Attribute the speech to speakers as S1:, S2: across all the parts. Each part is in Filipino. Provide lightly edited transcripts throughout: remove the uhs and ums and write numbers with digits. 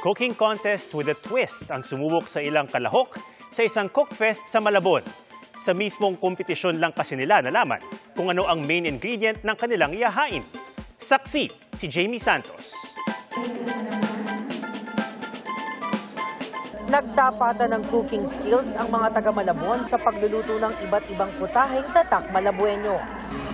S1: Cooking contest with a twist ang sumubok sa ilang kalahok sa isang cookfest sa Malabon. Sa mismong kompetisyon lang kasi nila nalaman kung ano ang main ingredient ng kanilang ihahain. Saksi si Jamie Santos.
S2: Nagtapatan ng cooking skills ang mga taga Malabon sa pagluluto ng iba't ibang putaheng tatak Malabueño.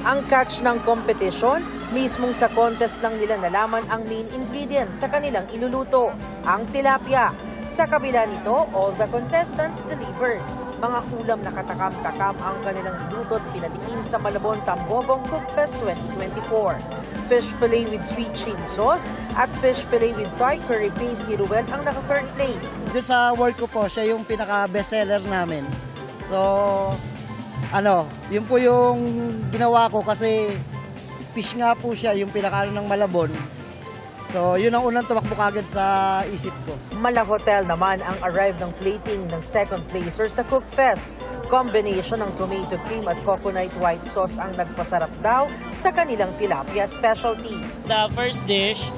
S2: Ang catch ng kompetisyon, mismong sa contest lang nila nalaman ang main ingredient sa kanilang iluluto, ang tilapia. Sa kabila nito, all the contestants delivered. Mga ulam na katakam-takam ang kanilang niluto at pinatikim sa Malabon Tambobong Cookfest 2024. Fish fillet with sweet chili sauce at fish fillet with Thai curry paste ni Ruel ang naka-third place.
S3: Doon sa work ko po, siya yung pinaka-bestseller namin. So, yun po yung ginawa ko kasi fish nga po siya yung pinaka ng Malabon. So, yun ang unang tumakbo kagad sa isip ko.
S2: Mala Hotel naman ang arrive ng plating ng second placer sa Cookfest. Combination ng tomato cream at coconut white sauce ang nagpasarap daw sa kanilang tilapia specialty.
S4: The first dish,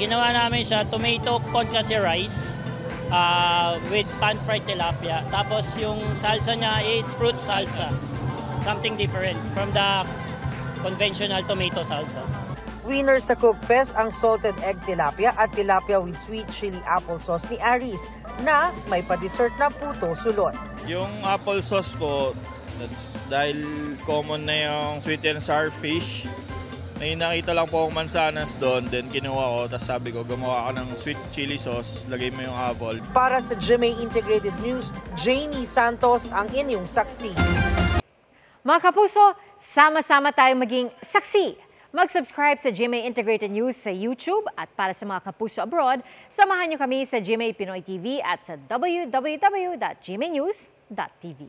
S4: ginawa namin siya tomato concasse rice with pan-fried tilapia. Tapos yung salsa niya is fruit salsa. Something different from the conventional tomato salsa.
S2: Winner sa Cookfest ang salted egg tilapia at tilapia with sweet chili applesauce ni Aris na may pa-dessert na puto sulot.
S5: Yung applesauce po, dahil common na yung sweet and sour fish, may nakita lang po akong mansanas doon, then kinuha ko, tapos sabi ko, gumawa ka ng sweet chili sauce, lagay mo yung apple.
S2: Para sa GMA Integrated News, Jamie Santos ang inyong saksi.
S6: Mga kapuso, sama-sama tayong maging saksi. Mag-subscribe sa GMA Integrated News sa YouTube at para sa mga kapuso abroad, samahan niyo kami sa GMA Pinoy TV at sa www.gmanews.tv.